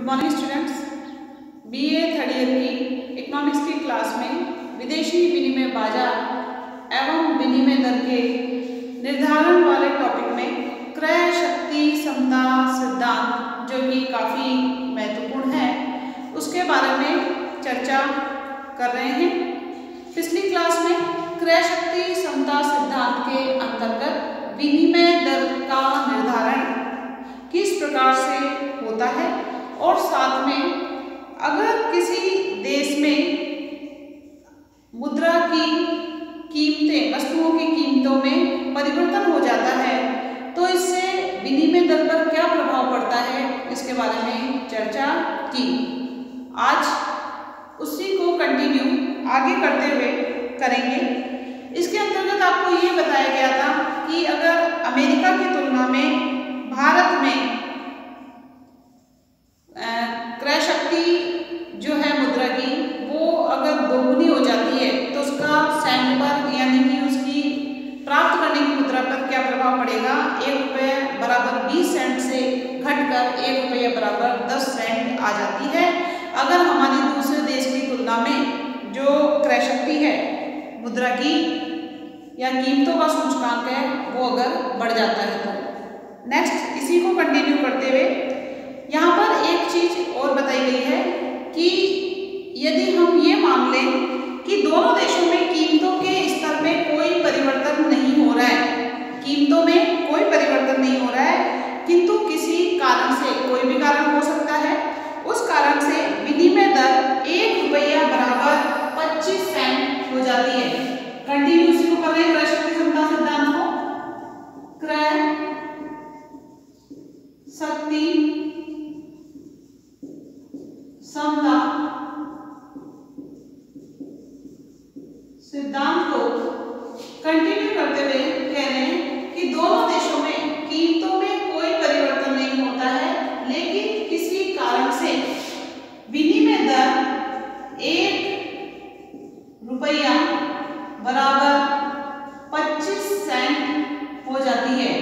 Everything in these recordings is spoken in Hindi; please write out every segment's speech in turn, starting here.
Good morning students. BA third year की इकोनॉमिक्स की क्लास में विदेशी विनिमय बाजार एवं विनिमय दर के निर्धारण वाले टॉपिक में क्रय शक्ति समता सिद्धांत, जो कि काफ़ी महत्वपूर्ण है, उसके बारे में चर्चा कर रहे हैं। पिछली क्लास में क्रय शक्ति समता सिद्धांत के अंतर्गत विनिमय दर का निर्धारण किस प्रकार से होता है और साथ में अगर किसी देश में मुद्रा की कीमतें, वस्तुओं की कीमतों में परिवर्तन हो जाता है तो इससे विनिमय दर पर क्या प्रभाव पड़ता है, इसके बारे में चर्चा की। आज उसी को कंटिन्यू आगे करते हुए करेंगे। इसके अंतर्गत आपको ये बताया गया था कि अगर अमेरिका की तुलना में भारत में क्रय शक्ति जो है मुद्रा की, वो अगर दोगुनी हो जाती है तो उसका सेंट पर, यानी कि उसकी प्राप्त करने की मुद्रा पर क्या प्रभाव पड़ेगा। 1 रुपये बराबर 20 सेंट से घटकर 1 रुपये बराबर 10 सेंट आ जाती है अगर हमारी दूसरे देश की तुलना में जो क्रय शक्ति है मुद्रा की या कीमतों का सूचकांक है वो अगर बढ़ जाता है तो। नेक्स्ट इसी को कंटिन्यू करते हुए यहाँ पर एक चीज और बताई गई है कि यदि हम ये मान लें कि दोनों देशों में कीमतों के स्तर में कोई परिवर्तन नहीं हो रहा है, कीमतों में कोई परिवर्तन नहीं हो रहा है, किंतु किसी कारण से, कोई भी कारण हो सकता है, उस कारण से विनिमय दर 1 रुपया बराबर 25 सेंट हो जाती है। कंटिन्यू इसी को कर रहे हैं, क्रय शक्ति समता सिद्धांत को। क्रय शक्ति समता सिद्धांत को कंटिन्यू करते हुए कह रहे हैं कि दोनों देशों में कीमतों में कोई परिवर्तन नहीं होता है, लेकिन किसी कारण से विनिमय दर 1 रुपया बराबर 25 सेंट हो जाती है।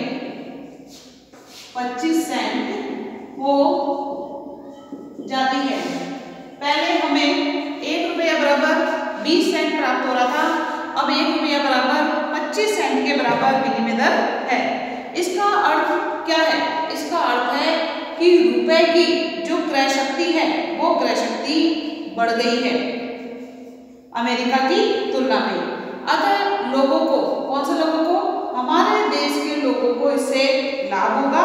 25 सेंट हो जाती है। पहले हमें 1 रुपया बराबर 20 सेंट प्राप्त हो रहा था, अब 1 रुपया बराबर 25 सेंट के बराबर विनिमय दर है। इसका अर्थ क्या है? इसका अर्थ है कि रुपए की जो क्रय शक्ति है वो क्रय शक्ति बढ़ गई है अमेरिका की तुलना में। अगर लोगों को, कौन से लोगों को, हमारे देश के लोगों को इससे लाभ होगा।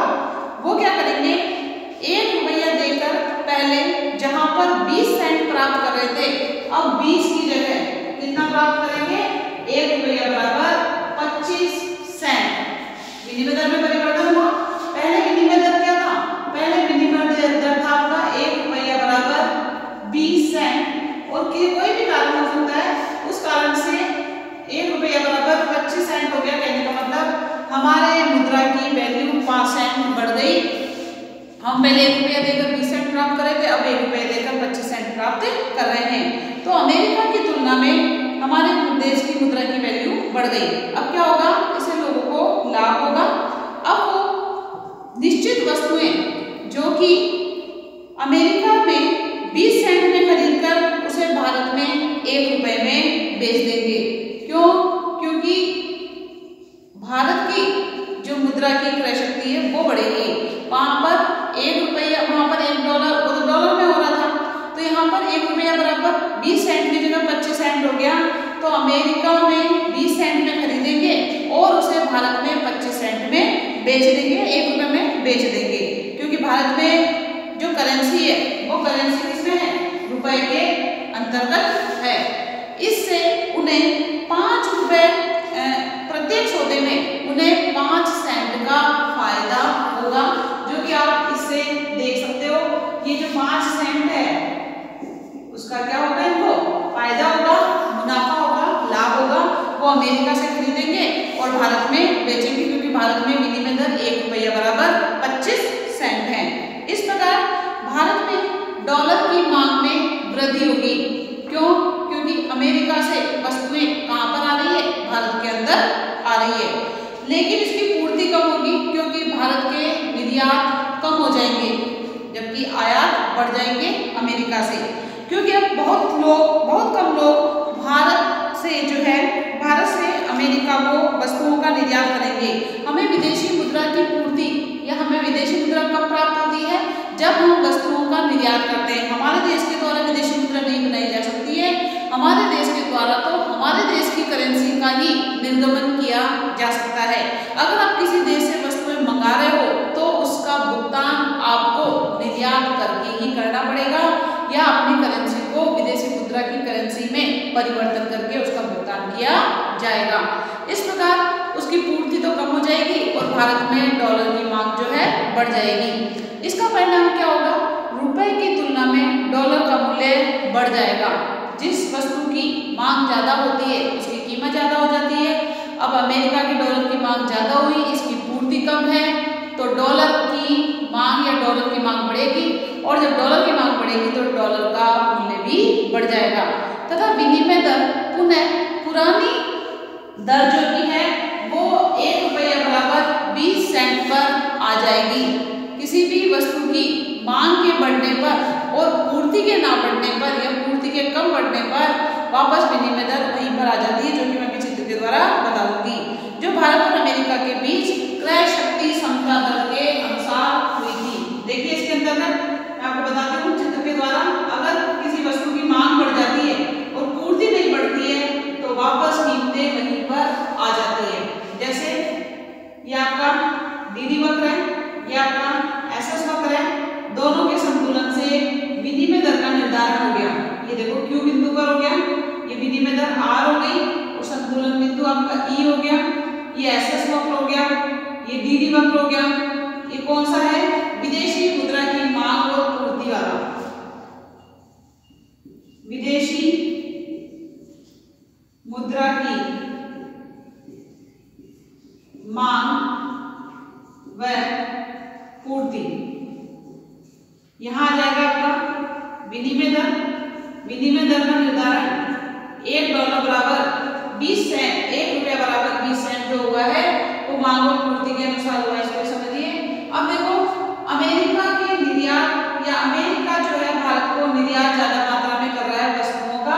वो क्या करेंगे, 1 रुपया देकर पहले जहां पर 20 सेंट प्राप्त कर रहे थे, अब 20 की जगह कितना प्राप्त करेंगे, 1 रुपया बराबर 25 सेंट। विनिमय दर में परिवर्तन हुआ। पहले विनिमय दर क्या था, पहले विनिमय दर था आपका 1 रुपया बराबर 20 सेंट, और कोई भी कारण हो सकता है, उस कारण से 1 रुपया बराबर 25 सेंट हो गया। कहने का मतलब हमारे मुद्रा की वैल्यू 5 सेंट बढ़ गई। हम पहले 1 रुपया देकर 20 सेंट प्राप्त कर रहे थे, अब 1 रुपया देकर 25 सेंट प्राप्त कर रहे हैं। तो अमेरिका की तुलना में हमारे देश की मुद्रा की वैल्यू बढ़ गई। अब क्या होगा, इससे लोगों को लाभ होगा। अब वो निश्चित वस्तुएं जो कि अमेरिका में 20 सेंट में खरीद कर उसे भारत में 1 रुपये में बेच देंगे। क्यों? क्योंकि भारत की जो मुद्रा की क्रय शक्ति है वो बढ़ेगी। वहां पर 1 रुपया, वहां पर 1 डॉलर, वो तो डॉलर में हो रहा था, तो यहाँ पर 1 रुपया बराबर 20 सेंट की जगह 25 सेंट हो गया। तो अमेरिका में 20 सेंट में खरीदेंगे और उसे भारत में 25 सेंट में बेच देंगे, 1 रुपये में बेच देंगे। क्योंकि भारत में जो करेंसी है वो करेंसी किसमें है, रुपए के अंतर्गत है। इससे उन्हें 5 रुपये प्रत्येक सौदे में उन्हें 5 सेंट का फायदा होगा, जो कि आप इससे देख सकते हो। ये जो 5 सेंट है उसका क्या होगा, इनको फायदा होगा, मुनाफा होगा, लाभ होगा। वो अमेरिका से खरीदेंगे और भारत में बेचेंगे, क्योंकि भारत में विनिमय दर 1 रुपया बराबर 25 सेंट है। इस प्रकार भारत में डॉलर की मांग में वृद्धि होगी। क्यों? क्योंकि अमेरिका से वस्तुएं कहां पर आ रही है, भारत के अंदर आ रही है, लेकिन इसकी पूर्ति कम होगी क्योंकि भारत के निर्यात कम हो जाएंगे जबकि आयात बढ़ जाएंगे अमेरिका से, क्योंकि अब बहुत कम लोग भारत से अमेरिका को वस्तुओं का निर्यात करेंगे। हमें विदेशी मुद्रा की पूर्ति या हमें विदेशी मुद्रा कब प्राप्त होती है? जब हम वस्तुओं का निर्यात करते हैं। हमारे देश के द्वारा विदेशी मुद्रा नहीं बनाई जा सकती है, हमारे देश के द्वारा तो हमारे देश की करेंसी का ही निर्गमन किया जा सकता है। अगर आप किसी देश से वस्तुएं मंगा रहे हो तो उसका भुगतान आपको निर्यात करके ही करना पड़ेगा या अपनी करेंसी को विदेशी मुद्रा की करेंसी में परिवर्तन करके उसका भुगतान किया जाएगा। इस प्रकार उसकी पूर्ति तो कम हो जाएगी और भारत में डॉलर की मांग जो है बढ़ जाएगी। इसका परिणाम क्या होगा? रुपए की तुलना में डॉलर का मूल्य बढ़ जाएगा। जिस वस्तु की मांग ज्यादा होती है उसकी कीमत ज्यादा हो जाती है। अब अमेरिका की डॉलर की मांग ज्यादा हुई, इसकी पूर्ति कम है, तो डॉलर की मांग या डॉलर की मांग बढ़ेगी और जब डॉलर की मांग बढ़ेगी तो डॉलर का मूल्य भी बढ़ जाएगा तथा विनिमय दर पुनः पुरानी दर जो की है वो 1 रुपया बराबर 20 सेंट पर आ जाएगी। किसी भी वस्तु की मांग के बढ़ने पर और पूर्ति के ना बढ़ने पर या पूर्ति के कम बढ़ने पर वापस विनिमय दर वहीं पर आ जाती है, जो कि मैं अभी चित्र के द्वारा बता दूंगी। जो भारत और अमेरिका के बीच क्रय शक्ति समता दर के अनुसार हुई थी। देखिए इसके अंतर्गत मैं आपको बताती हूँ चित्र के द्वारा, अगर किसी वस्तु की मांग बढ़ जाती है और पूर्ति नहीं बढ़ती है तो वापस कीमतें वहीं पर आ जाती है। जैसे ये आपका डीडी वक्र है, ये आपका एसएस वक्र है, दोनों के संतुलन से विनिमय दर का निर्धारण हो गया। ये देखो क्यू बिंदु पर हो गया, ये विनिमय दर आर हो गई और संतुलन बिंदु आपका ई हो गया। ये एसएस वक्र हो गया, ये डीडी वक्र हो गया। ये कौन सा है? विदेशी मुद्रा की मांग और पूर्ति वाला। विदेशी मुद्रा की मांग व पूर्ति। यहां आ जाएगा आपका विनिमय दर। विनिमय दर का निर्धारण 1 डॉलर बराबर 20 सेंट, 1 रुपया बराबर 20 सेंट जो हुआ है वो मांग और पूर्ति के अनुसार हुआ है। इसको समझिए। अब देखो अमेरिका के निर्यात या अमेरिका जो है भारत को निर्यात ज्यादा मात्रा में कर रहा है वस्तुओं का,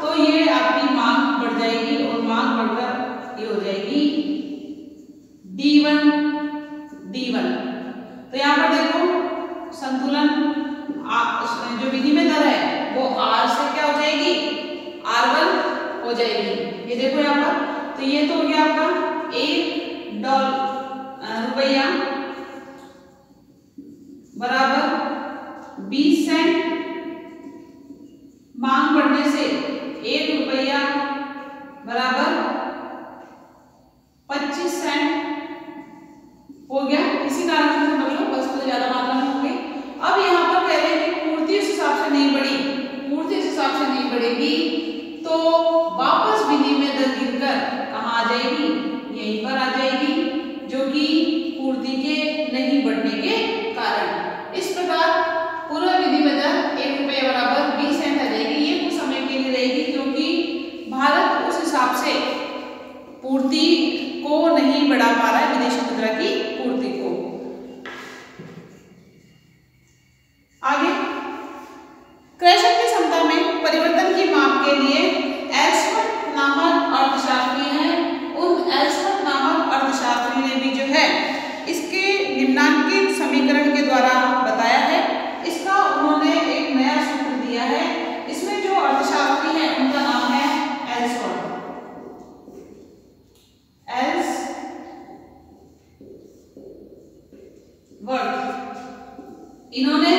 तो ये आपकी मांग बढ़ जाएगी और मांग बढ़कर ये हो जाएगी D1। तो यहाँ पर देखो संतुलन जो विनिमय दर है वो R से क्या हो जाएगी? R1 हो जाएगी। ये देखो यहाँ पर, तो ये तो हो गया आपका 1 रुपया बराबर 20 सेंट। मांग बढ़ने से 1 रुपया बराबर 25 सेंट हो गया। इसी कारण से समझ लो वस्तु ज्यादा मात्रा में होंगे। अब यहाँ पर कह रहे हैं कि पूर्ति उस हिसाब से नहीं बढ़ी, पूर्ति उस हिसाब से नहीं बढ़ेगी तो वापस विनिमय दर गिरकर कहाँ आ जाएगी? यहीं पर आ जाएगी, जो कि पूर्ति के नहीं बढ़ने के कारण। इस प्रकार पूरा विनिमय दर 1 रुपया बराबर 20 सेंट आ जाएगी। ये कुछ समय के लिए रहेगी क्योंकि भारत उस हिसाब से पूर्ति को नहीं बढ़ा पा रहा है, विदेशी मुद्रा की पूर्ति को। आगे क्रय शक्ति क्षमता में परिवर्तन की माप के लिए एल्सवर्थ नामक अर्थशास्त्री हैं। उन एल्सवर्थ नामक अर्थशास्त्री ने भी जो है इसके निम्नांकित समीकरण के द्वारा बताया है। इसका उन्होंने एक नया सूत्र दिया है। इसमें जो अर्थशास्त्री हैं उनका नाम है एल्सवर्थ। इन्होंने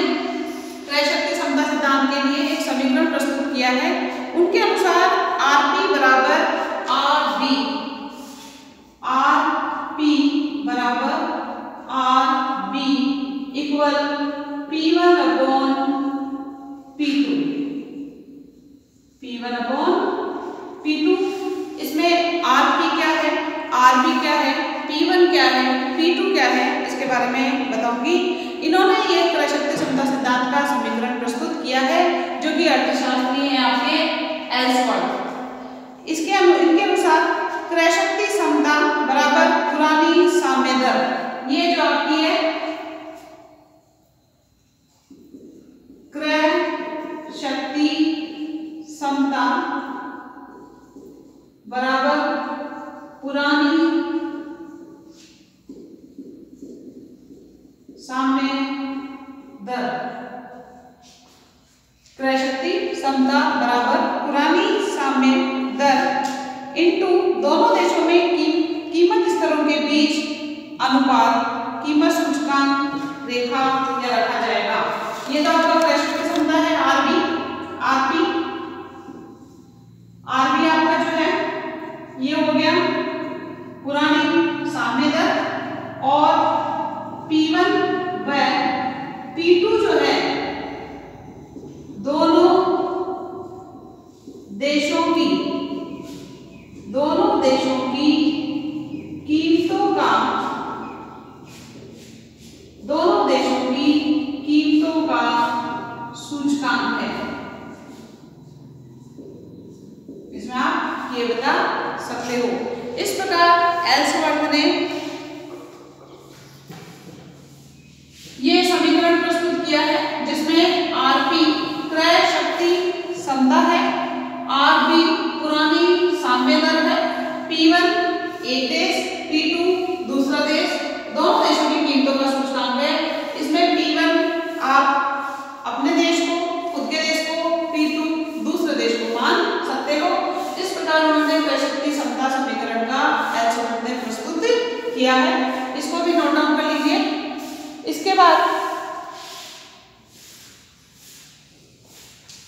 क्रय शक्ति क्षमता सिद्धांत के लिए एक समीकरण प्रस्तुत किया है। उनके अनुसार आरपी बराबर आरबी, आरपी बराबर RB equal P1 upon P2, P1 upon P2। इसमें आरपी क्या है, आरबी क्या है, P1 क्या है, P2 क्या है, इसके बारे में बताऊंगी। इन्होंने ये क्रय शक्ति क्षमता सिद्धांत का समीकरण प्रस्तुत किया है, जो कि अर्थशास्त्री हैं आपके एल्सवर्थ। इनके अनुसार क्रय शक्ति क्षमता बराबर पुरानी साम्य दर, ये जो आपकी है पुरानी साम्य दर, क्रय शक्ति समता बराबर पुरानी साम्य दर इनटू दोनों देशों में कीमत स्तरों के बीच अनुपात कीमत सूचकांक रेखा या रखा जाएगा। ये तो आपका क्रय शक्ति समता है आरबी। आरबी आपका जो है ये हो गया पुरानी साम्य दर और P1 व P2 जो है दोनों देशों की कीमतों का सूचकांक है। इसमें आप ये बता सकते हो। इस प्रकार एल्सवर्थ ने ये समीकरण प्रस्तुत किया है जिसमें आरपी क्रय शक्ति समता है, आरबी पुरानी साम्य दर है, P1 एक देश, P2 दूसरा देश, दोनों देशों की कीमतों का सूचकांक है। इसमें P1 आप अपने देश को, खुद के देश को, P2 दूसरे देश को मान सकते हो। इस प्रकार उन्होंने क्रय शक्ति समता समीकरण का एल्सवर्थ ने प्रस्तुत किया है। इसको भी नोट डाउन कर लीजिए। इसके बाद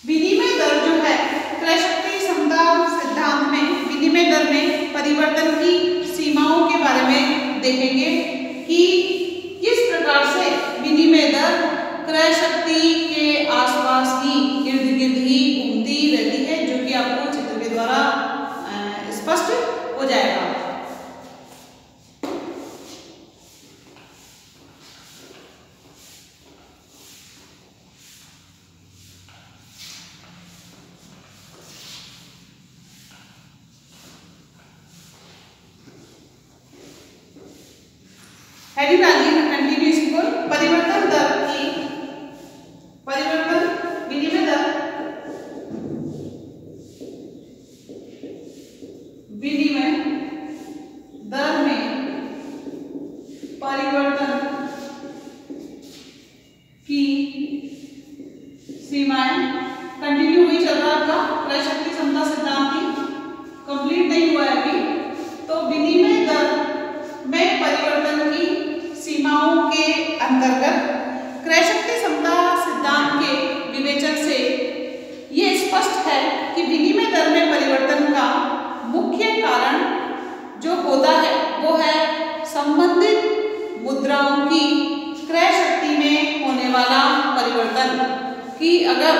विनिमय दर जो है क्रय शक्ति समता सिद्धांत में विनिमय दर में परिवर्तन की सीमाओं के बारे में देखेंगे कि किस प्रकार से विनिमय दर क्रय शक्ति के आसपास ही इर्द गिर्द ही घूमती रहती है, जो कि आपको चित्र के द्वारा स्पष्ट हो जाएगा। हेडिंग डालिए कंटिन्यूस इक्वल परिवर्तन विनिमय दर में परिवर्तन की सीमाएं कंटिन्यू हुई चल रहा था। क्रय शक्ति समता सिद्धांत की कंप्लीट नहीं हुआ है अभी। तो विनिमय दर में परिवर्तन की सीमाओं के अंतर्गत क्रय शक्ति समता सिद्धांत के विवेचन से ये स्पष्ट है कि विनिमय दर में परिवर्तन का मुख्य कारण जो होता है वो है संबंधित मुद्राओं की क्रय शक्ति में होने वाला परिवर्तन। कि अगर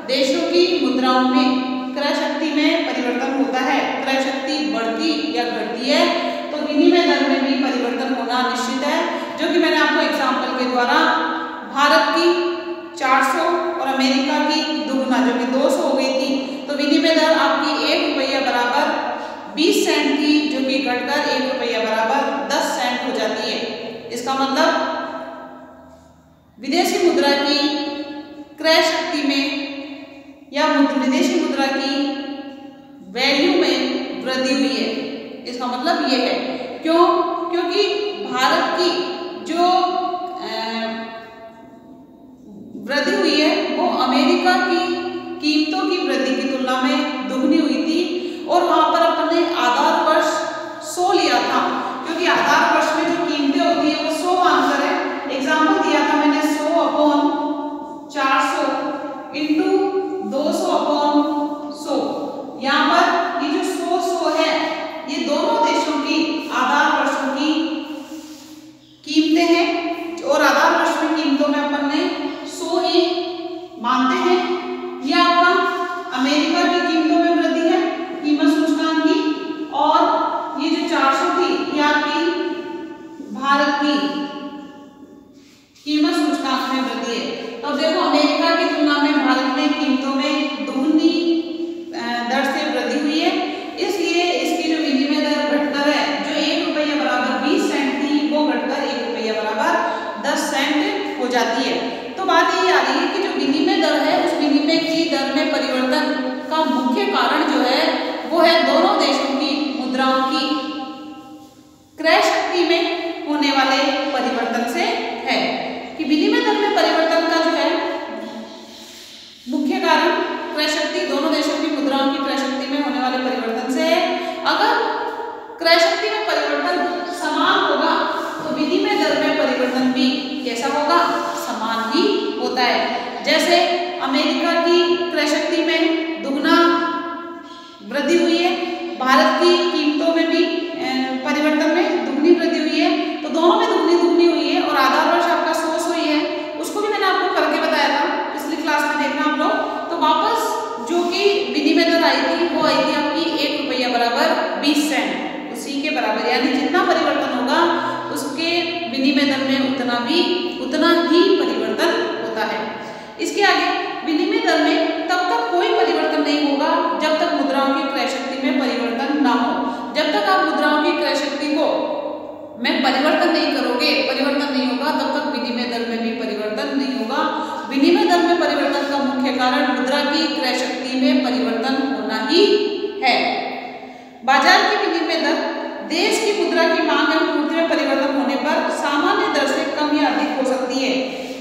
देशों की मुद्राओं में क्रय शक्ति में परिवर्तन होता है, क्रय शक्ति बढ़ती या घटती है, तो विनिमय दर में भी परिवर्तन होना निश्चित है। जो कि मैंने आपको एग्जाम्पल के द्वारा भारत की 400 और अमेरिका की दुगुना जो कि 200 हो गई थी, तो विनिमय दर आपकी 1 रुपया बराबर 20 सेंट की, जो कि घटकर 1 रुपया बराबर 10 सेंट हो जाती है। इसका मतलब विदेशी मुद्रा की क्रय शक्ति में या विदेशी मुद्रा की वैल्यू में वृद्धि हुई है। इसका मतलब ये है क्यों? क्योंकि भारत की जो वृद्धि हुई है वो अमेरिका की कीमतों की वृद्धि की तुलना में दुगनी हुई थी। और वहां पर अपन ने आधार वर्ष 100 लिया था, क्योंकि आधार वर्ष में जो कीमतें होती है वो 100 मानकर है। एग्जाम्पल दिया था मैंने 100 अपॉन 400 इंटू 200 अपॉन 100। यहाँ पर ये जो 100 है ये दोनों देशों की आधार वर्षों की कीमतें हैं, और आधार वर्ष में कीमतों में अपन ने 100 ही मानते हैं। ये आपका अमेरिका की कीमतों में वृद्धि है कीमत सूचकांक की, और ये जो 400 थी ये आपकी भारत की कीमत सूचकांक में वृद्धि है। तो देखो अमेरिका की तुलना में भारत में कीमतों में दुगनी दर से वृद्धि हुई है, इसलिए इसकी जो विनिमय दर घटकर है, जो 1 रुपया बराबर 20 सेंट थी वो घटकर 1 रुपया बराबर 10 सेंट हो जाती है। तो बात ये आ रही है कि जो विनिमय दर है उस विनिमय की दर में परिवर्तन का मुख्य कारण जो है वो है दोनों देशों की मुद्राओं की अमेरिका की क्रय शक्ति में दुगना वृद्धि हुई है, भारत की कीमतों में भी परिवर्तन में दुगनी वृद्धि हुई है। तो दोनों में दुगनी दुगनी हुई है और आधार वर्ष आपका 100 हुई है, उसको भी मैंने आपको करके बताया था पिछली क्लास में, देखना आप लोग। तो वापस जो कि विनिमय दर आई थी वो आई थी आपकी 1 रुपया बराबर 20 सेंट, उसी के बराबर, यानी जितना परिवर्तन होगा उसके विनिमय दर में उतना ही परिवर्तन होता है। इसके आगे विनिमय दर में तब तक कोई परिवर्तन नहीं होगा जब तक मुद्राओं की क्रय शक्ति में परिवर्तन ना हो। जब तक आप मुद्राओं की क्रय शक्ति को में परिवर्तन नहीं करोगे, परिवर्तन नहीं होगा, तब तक विनिमय दर में भी परिवर्तन नहीं होगा। विनिमय दर में परिवर्तन का मुख्य कारण मुद्रा की क्रय शक्ति में परिवर्तन होना ही है। बाजार की विनिमय दर देश की मुद्रा की मांग एवं पूर्ति में परिवर्तन होने पर सामान्य दर से कम या अधिक हो सकती है।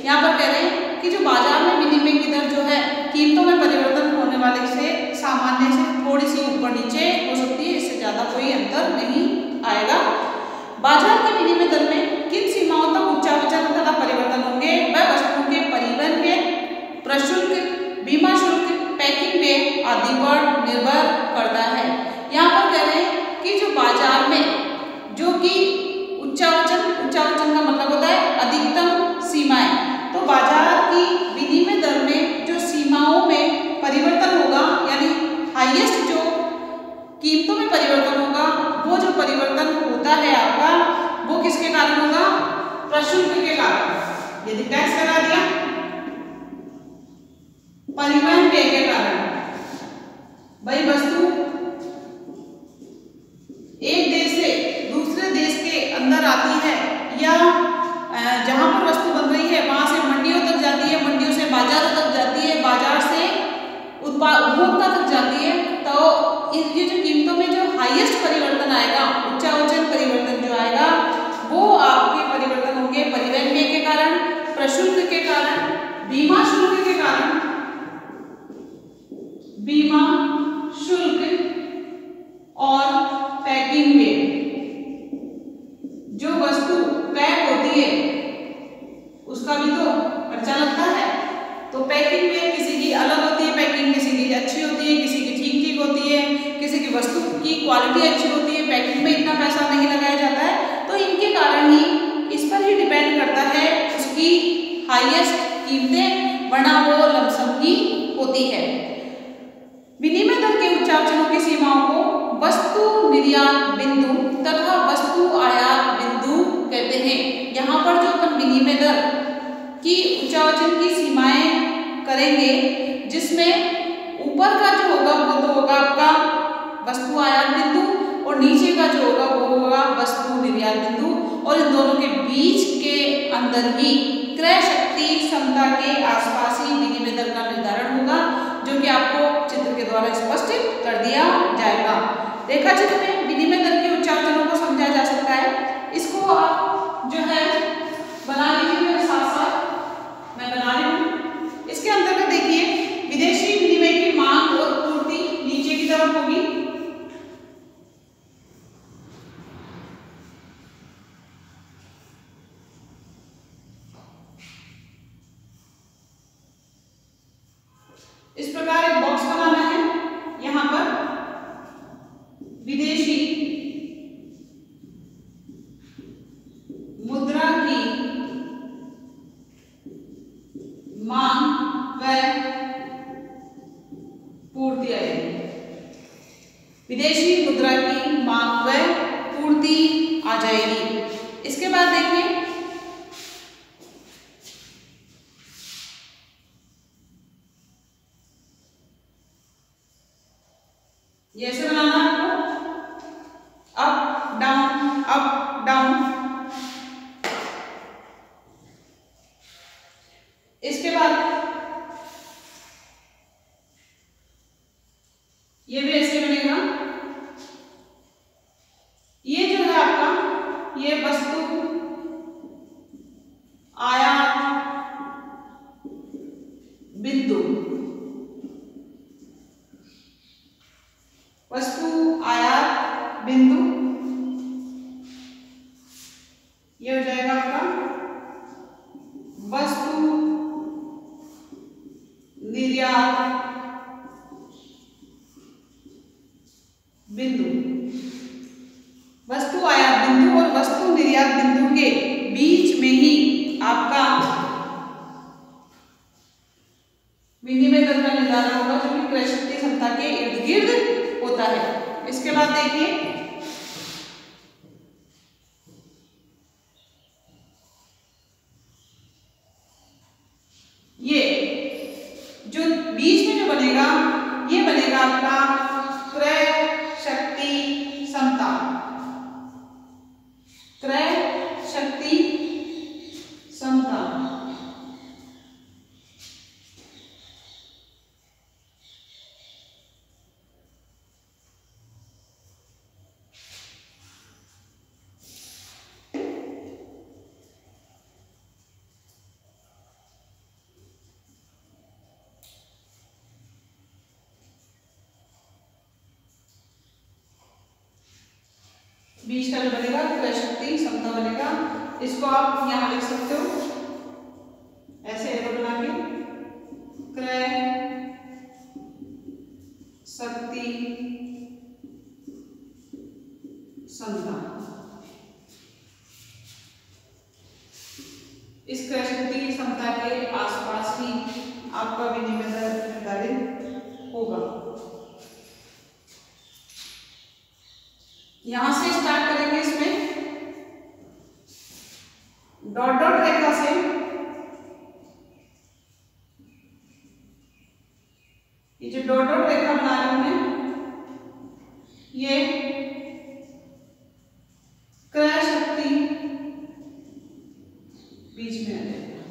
यहाँ पर कह रहे हैं कि जो बाजार में विनिमय की दर जो है कीमतों में परिवर्तन होने वाले से सामान्य से थोड़ी सी ऊपर नीचे हो सकती है, इससे ज्यादा कोई अंतर नहीं आएगा। बाजार के विनिमय दर में किन सीमाओं तक उच्चावचन तथा परिवर्तन होंगे? वह वस्तुओं के परिवहन व्यय, प्रशुल्क, बीमा शुल्क, पैकिंग व्यय आदि पर निर्भर करता है। यहाँ पर कह रहे हैं कि जो बाजार में जो कि उच्चावचन का मतलब होता है अधिकतम सीमाएं, तो बाजार की विनिमय दर में जो सीमाओं में परिवर्तन होगा, यानी हाईएस्ट जो कीमतों में परिवर्तन होगा, वो जो परिवर्तन होता है आपका, वो किसके कारण होगा? प्रशुल्क के कारण। यदि टैक्स लगा दिया, परिवहन व्यय के कारण, वही वस्तु एक देश से दूसरे देश के अंदर आती है या जहां पर वस्तु बन रही है वहां से मंडियों तक जाती है, मंडियों से बाजारों तक जाती है, बाजार से उपभोक्ता तक जाती है, तो ये जो कीमतों में जो हाईएस्ट परिवर्तन आएगा, उच्चावचन परिवर्तन जो आएगा, वो आपके परिवर्तन होंगे परिवहन व्यय के कारण, प्रशुल्क के कारण, बीमा शुल्क के कारण, बीमा शुल्क और पैकिंग व्यय। जो वस्तु पैक होती है उसका भी तो खर्चा लगता है, तो पैकिंग व्यय किसी की अलग होती है, पैकिंग किसी की अच्छी होती है, किसी की ठीक ठीक होती है, किसी की वस्तु की क्वालिटी अच्छी होती है, पैकिंग में इतना पैसा नहीं लगाया जाता है, तो इनके कारण ही इस पर ही डिपेंड करता है उसकी हाईएस्ट कीमतें, वरना वो लमसम की होती है। विनिमय दर के उच्चावचनों की सीमाओं को वस्तु निर्यात बिंदु तथा वस्तु आयात बिंदु कहते हैं। यहाँ पर जो अपन विनिमय दर की उच्चावचन की सीमाएं करेंगे, जिसमें ऊपर का जो होगा वो तो होगा आपका वस्तु आयात बिंदु और नीचे का जो होगा वो होगा वस्तु निर्यात बिंदु, और इन दोनों के बीच के अंदर ही क्रय शक्ति क्षमता के आसपास ही विनिमय दर का निर्धारण होगा, जो कि आपको चित्र के द्वारा स्पष्ट कर दिया जाएगा। रेखा चित्र में विनिमय दर के उच्चावचनों को समझा जा सकता है। इसको आप जो है बना लीजिए, मेरे साथ साथ मैं बना रही हूँ। इसके अंतर्गत देखिए, विदेशी विनिमय की मांग और पूर्ति नीचे की तरफ होगी, इस प्रकार एक बॉक्स बनाना है। यहां पर विदेशी मुद्रा की मांग व पूर्ति आएगी, विदेशी मुद्रा की मांग व पूर्ति आ जाएगी। इसके बाद देखिए, ये ऐसे बनाना आपको, अप डाउन अप डाउन। इसके बाद ये भी ऐसे बनेगा। ये जो है आपका, ये वस्तु आयात बिंदु, वस्तु आयात बिंदु, ये हो जाएगा आपका वस्तु निर्यात निर्यात बिंदु, वस्तु आयात बिंदु और वस्तु निर्यात बिंदु के बीच में ही आपका विनिमय दर का निर्धारण होगा, जो कि क्रय शक्ति क्षमता के इर्द गिर्द होता है। इसके बाद देखिए, ये जो बीच में जो बनेगा, ये बनेगा आपका क्रय शक्ति क्षमता, क्रय शक्ति क्षमता। बीच का जो बनेगा क्रय शक्ति क्षमता बनेगा। इसको आप यहां लिख सकते हो ऐसे एरो बना के, क्रय शक्ति क्षमता। इस क्रय शक्ति क्षमता के आसपास ही आपका विनिमय दर निर्धारित होगा। यहां से स्टार्ट करेंगे, इसमें डॉट डॉट रेखा से ये जो डॉट डॉट रेखा बना रहे हैं, ये क्रय शक्ति बीच में आ जाएगा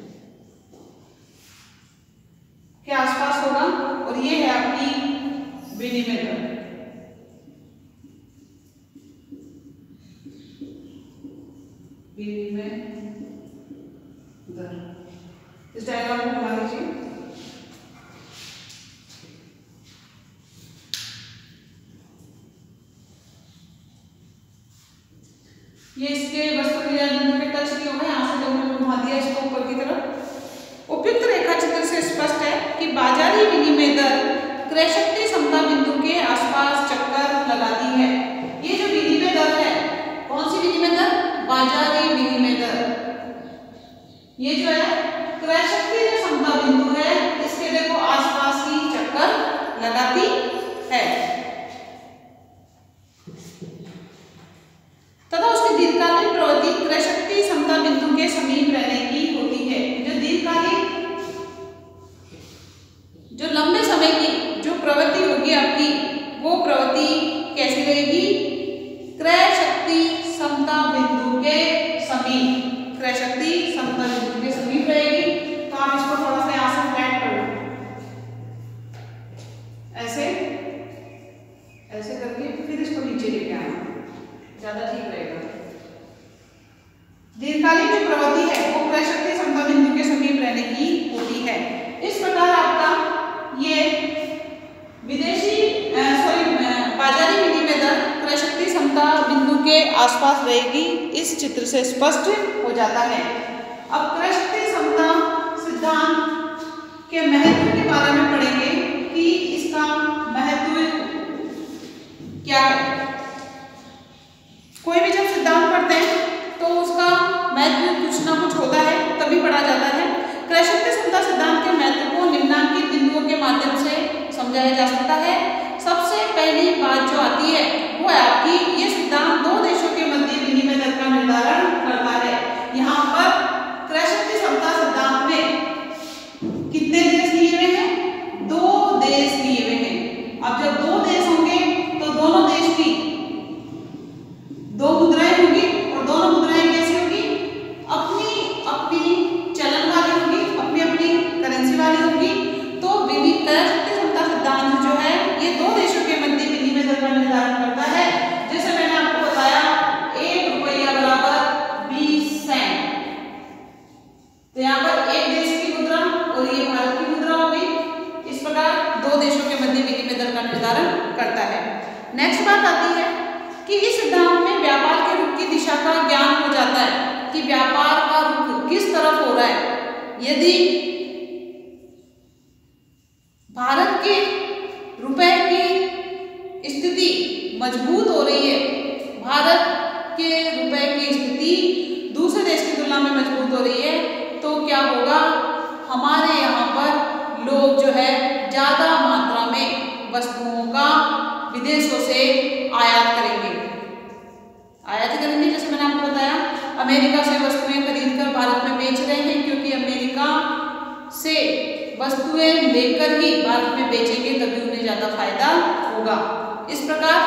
के आसपास होगा, और ये है आपकी विनिमय दर। विनिमय दर, इस डायग्राम को बना लीजिए। ये इसके वस्तु निर्यात बिंदु के टच नहीं होगा, यहां से जब मैंने घुमा दिया इसको ऊपर की तरफ। उपयुक्त रेखा चित्र से स्पष्ट है कि बाजारी विनिमय दर क्रय शक्ति क्षमता बिंदु के आसपास चक्कर लगाती है। ये जो विनिमय दर है, कौन सी विनिमय दर? बाजारी विनिमय दर। ये जो है क्रय शक्ति जो क्षमता बिंदु है, इसके देखो आसपास ही चक्कर लगाती है तथा उसकी दीर्घकालीन प्रवृत्ति क्रय शक्ति क्षमता बिंदु के समीप रहने की होती है। जो दीर्घकालीन, जो लंबे समय की जो प्रवृत्ति होगी आपकी, वो प्रवृत्ति कैसी रहेगी? क्रय शक्ति क्षमता बिंदु के समीप, क्रय शक्ति क्षमता बिंदु के समीप रहेगी। तो आप इसको थोड़ा सा यहां से फ्लैट कर लो, ऐसे ऐसे करके फिर इसको नीचे लेके आना, ज्यादा ठीक रहेगा। दीर्घकालीन जो प्रवृत्ति है वो क्रय शक्ति क्षमता बिंदु के समीप रहने की होती है। इस प्रकार आपका ये विदेशी बाजारी विनिमय दर क्रय शक्ति क्षमता बिंदु के आसपास रहेगी, इस चित्र से स्पष्ट हो जाता है। अब क्रय शक्ति क्षमता सिद्धांत के महत्व के बारे में पढ़ेंगे कि इसका महत्व क्या है। कोई भी जब सिद्धांत पढ़ते हैं तो उसका महत्व कुछ ना कुछ होता है, तभी पढ़ा जाता है। क्रय शक्ति क्षमता सिद्धांत के महत्व को निम्नलिखित बिंदुओं के माध्यम से समझाया जा सकता है। सबसे पहली बात जो आती है वो है आपकी, ये सिद्धांत दो देशों के मध्य विनिमय दर का निर्धारण करता है। यहाँ पर क्रय शक्ति क्षमता सिद्धांत में कितने देश लिए हुए हैं? दो देश लिए हुए हैं। अब जब दो देश होंगे तो दोनों देश की दो मुद्राएं होंगी, और दोनों मुद्राएं कैसी होगी? अपनी अपनी चलन वाली होगी, अपनी अपनी करेंसी वाली होगी। तो क्रय शक्ति क्षमता सिद्धांत जो है ये दो देशों के मध्य विनिमय दर का निर्धारण करता है। जैसे मैंने आपको बताया, 1 रुपया बराबर 20 सेंट। तो यहाँ पर एक देश की मुद्रा और ये भारत की मुद्रा होगी। इस प्रकार दो देशों के मध्य विनिमय दर का निर्धारण करता है। नेक्स्ट बात आती है कि इस सिद्धांत में व्यापार के रुख की दिशा का ज्ञान हो जाता है कि व्यापार का रुख किस तरफ हो रहा है। यदि भारत के रुपए की स्थिति मजबूत हो रही है, भारत के रुपए की स्थिति दूसरे देश की तुलना में मजबूत हो रही है, तो क्या होगा, हमारे यहाँ पर लोग जो है ज़्यादा मात्रा में वस्तुओं का विदेशों से आयात करेंगे। आयात करेंगे, जैसे मैंने आपको बताया, अमेरिका से वस्तुएं खरीद कर भारत में बेच रहे हैं, क्योंकि अमेरिका से वस्तुएं लेकर ही भारत में बेचेंगे, तभी उन्हें ज़्यादा फायदा होगा। इस प्रकार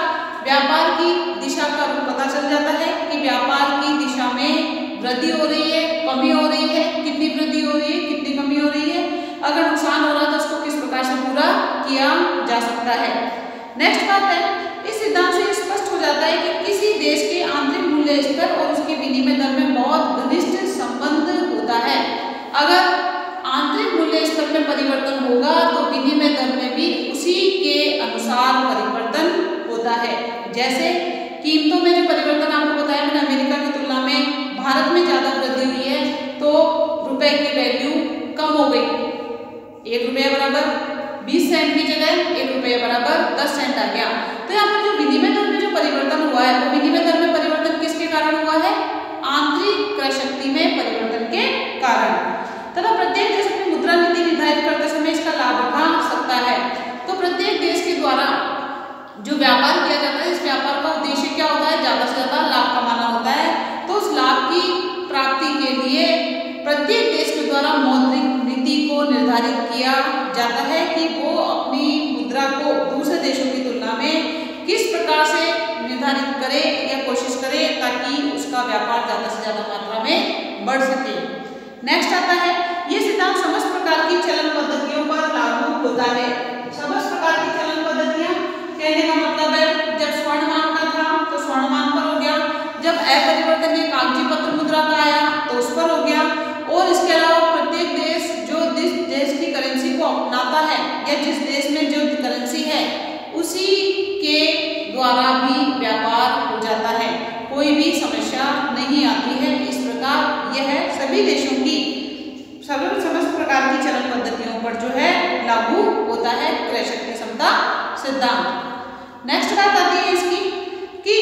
व्यापार की दिशा का रुख पता चल जाता है कि व्यापार की दिशा में वृद्धि हो रही है, कमी हो रही है, कितनी वृद्धि हो रही है, कितनी कमी हो रही है, अगर नुकसान हो रहा है तो उसको किस प्रकार से पूरा किया जा सकता है। नेक्स्ट बात है, इस सिद्धांत से स्पष्ट हो जाता है कि किसी देश के आंतरिक मूल्य स्तर और उसके विनिमय दर में बहुत घनिष्ठ संबंध होता है। अगर आंतरिक मूल्य स्तर में परिवर्तन होगा तो विनिमय दर में भी उसी के अनुसार परिवर्तन होता है। जैसे कीमतों में जो परिवर्तन आपको बताया मैंने, अमेरिका की तुलना में भारत में ज्यादा वृद्धि हुई है, तो रुपए की वैल्यू कम हो गई। 1 रुपया बराबर 20 सेंट की जगह 1 रुपया बराबर 10 सेंट आ गया। तो यहाँ पर जो विनिमय दर में जो परिवर्तन हुआ है, वो विनिमय दर में परिवर्तन किसके कारण हुआ है? आंतरिक क्रय शक्ति में परिवर्तन के कारण। तथा प्रत्येक देश अपनी मुद्रा नीति निर्धारित करते समय इसका लाभ उठा सकता है। तो प्रत्येक देश के द्वारा जो व्यापार किया जाता है, इस व्यापार का उद्देश्य क्या होता है? ज्यादा से ज्यादा लाभ कमाना होता है। तो उस लाभ की प्राप्ति के लिए प्रत्येक देश के द्वारा मौद्रिक नीति को निर्धारित किया जाता है कि वो अपनी मुद्रा को दूसरे देशों की तुलना में किस प्रकार से निर्धारित करे या कोशिश करे ताकि उसका व्यापार ज्यादा से ज्यादा मात्रा में बढ़ सके। नेक्स्ट आता है, ये सिद्धांत समस्त प्रकार की चलन पद्धतियों पर लागू होता है। समस्त प्रकार की चलन पद्धतियां कहने का मतलब है, जब स्वर्णमान का था तो स्वर्णमान पर हो गया, जब अपरिवर्तनीय कागजी पत्र मुद्रा का आया तो उस पर हो गया, और इसके अलावा प्रत्येक देश जो जिस देश की करेंसी को अपनाता है या जिस देश में जो करेंसी है उसी के द्वारा भी व्यापार हो जाता है, कोई भी समस्या नहीं आती है। इस प्रकार यह सभी देशों की समस्त प्रकार की चलन पद्धतियों पर जो है लागू होता है क्रय शक्ति समता सिद्धांत। नेक्स्ट बात आती है इसकी कि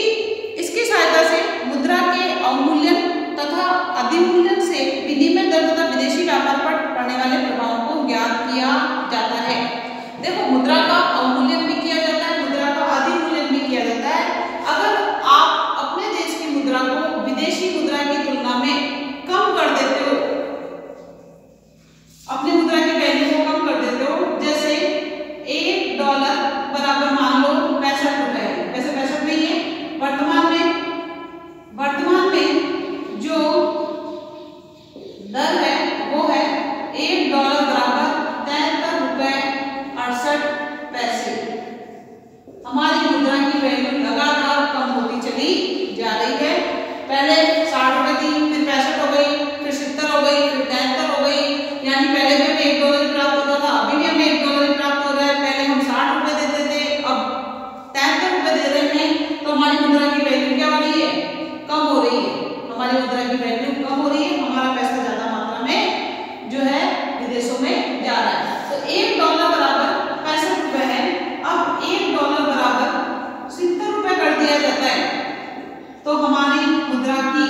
इसकी सहायता से मुद्रा के अवमूल्यन तथा अधिमूल्यन से विनिमय दर तथा विदेशी व्यापार पर पड़ने वाले प्रभावों को ज्ञात किया जाता है। देखो, मुद्रा का अवमूल्यन भी किया जाता है, मुद्रा का अधिमूल्यन भी किया जाता है। अगर आप अपने देश की मुद्रा को विदेशी मुद्रा की तुलना में कम कर देते हो, अपनी मुद्रा की वैल्यू को कम कर देते हो, जैसे $1 बराबर मान लो 65 रुपए है, वैसे 65 नहीं है, वर्तमान में जो दर है वो है $1 बराबर 73 रुपए 68 पैसे। हमारी मुद्रा की वैल्यू लगातार कम होती चली जा रही है। पहले 60 रुपए थी, फिर 65 हो गई, फिर 70 हो गई, फिर 73 हो गई, यानी पहले भी हमें $1 प्राप्त होता था, अभी भी हमें $1 प्राप्त हो रहा है। पहले हम 60 रुपए देते थे, अब 73 रुपए दे रहे हैं, तो हमारी मुद्रा की वैल्यू क्या हो रही है? कम हो रही है। हमारी मुद्रा की वैल्यू कम हो रही है, हमारा पैसा ज्यादा मात्रा में जो है विदेशों में जा रहा है। तो $1 बराबर 65 रुपए है, अब $1 बराबर 70 रुपए कर दिया जाता है, तो हमारी मुद्रा की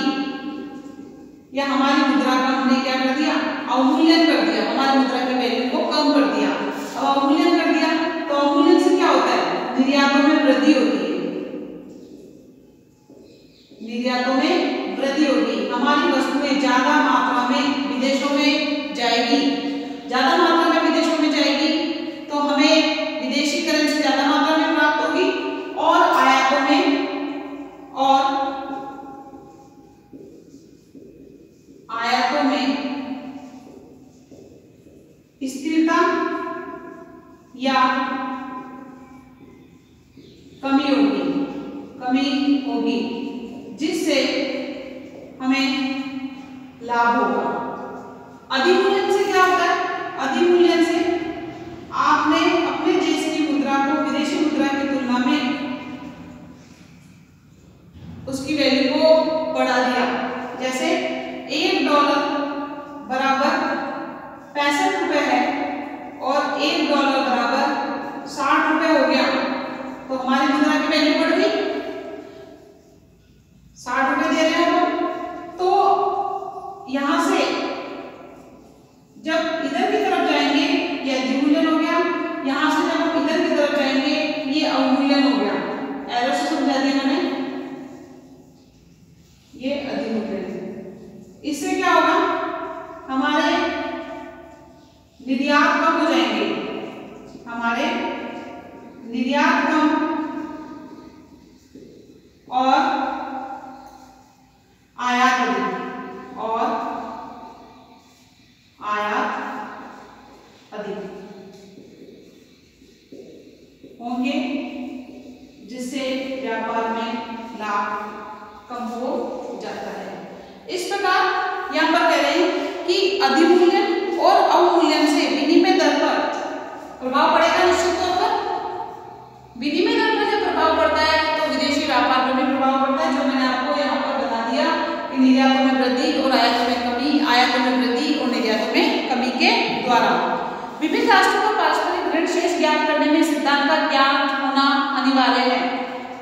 या हमारी मुद्रा का हमने क्या कर दिया? अवमूल्यन कर दिया, हमारी मुद्रा की वैल्यू को कम कर दिया। अब अवमूल्यन कर दिया तो अवमूल्यन से क्या होता है? निर्यातों में वृद्धि होती है, निर्यातों में वृद्धि होगी, हमारी वस्तुएं ज्यादा मात्रा में विदेशों में जाएगी, ज्यादा मात्रा में विदेशों में जाएगी, तो हमें विदेशी करेंसी ज्यादा मात्रा में प्राप्त होगी, और आयातों में स्थिरता या कमी होगी, जिससे हमें लाभ होगा। अधिमूल्यन से क्या होता है? अधिमूल्यन से आपने अपने देश की मुद्रा को विदेशी मुद्रा की तुलना में उसकी वैल्यू को बढ़ा दिया। जैसे $1 बराबर 65 रुपए है और $1 बराबर यहां से जब इधर की तरफ जाएंगे ये अधिमूल्यन हो गया, यहां से जब हम इधर की तरफ जाएंगे ये अवमूल्यन हो गया। एरो से समझा दिया मैंने, ये अधिमूल्यन। इससे क्या होगा, हमारे निर्यात कम हो जाएंगे, हमारे निर्यात कम और आयात अधिक, और आयात अधिक होंगे, जिससे व्यापार में लाभ कम हो जाता है। इस प्रकार यहां पर कह रहे हैं कि अधिमूल्यन और अवमूल्यन से विनिमय दर पर प्रभाव पड़ेगा। निश्चित तौर पर विनिमय दर पर जब प्रभाव पड़ता है तो विदेशी व्यापार पर भी प्रभाव पड़ता है, जो मैंने आपको यहाँ पर बता दिया कि निर्यातों में वृद्धि और आयातों में कमी, आयातों में वृद्धि और निर्यातों में कमी के द्वारा। विभिन्न राष्ट्रों का पारस्परिक ऋण शेष ज्ञात करने में सिद्धांत का ज्ञान होना अनिवार्य है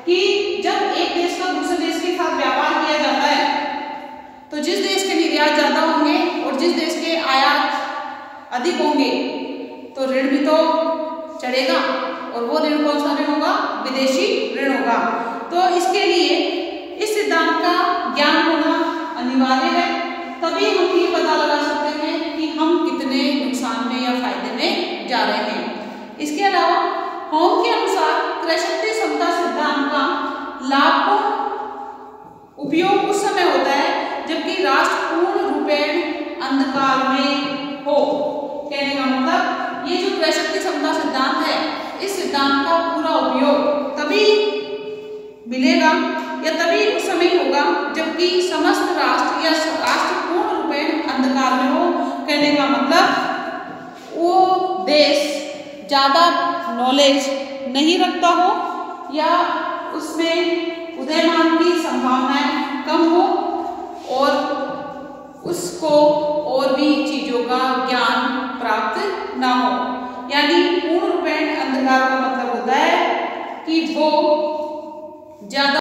कि जब एक देश का दूसरे देश के साथ व्यापार किया जाता है तो जिस देश के निर्यात ज्यादा होंगे और जिस देश के आयात अधिक होंगे तो ऋण भी तो चढ़ेगा, और वो ऋण कौन सा ऋण होगा, विदेशी ऋण होगा। तो इसके लिए इस सिद्धांत का ज्ञान होना अनिवार्य है, तभी हम ये पता लगा सकते हैं कि हम कितने नुकसान में या फायदे में जा रहे हैं। इसके अलावा होम के अनुसार क्रय शक्ति समता सिद्धांत का लाभपूर्ण उपयोग उस समय होता है जबकि राष्ट्र पूर्ण रूपेण अंधकार में हो। कहने का मतलब ये जो क्रय शक्ति समता सिद्धांत है, इस सिद्धांत का पूरा उपयोग तभी मिलेगा या तभी उस समय होगा जबकि समस्त राष्ट्र या राष्ट्र पूर्ण रूपेण अंधकार में हो। कहने का मतलब वो देश ज्यादा नॉलेज नहीं रखता हो या उसमें उदयमान की संभावनाएं कम हो और उसको और भी चीजों का ज्ञान प्राप्त ना हो। यानी पूर्ण रूपेण अंधकार का मतलब होता है कि वो ज्यादा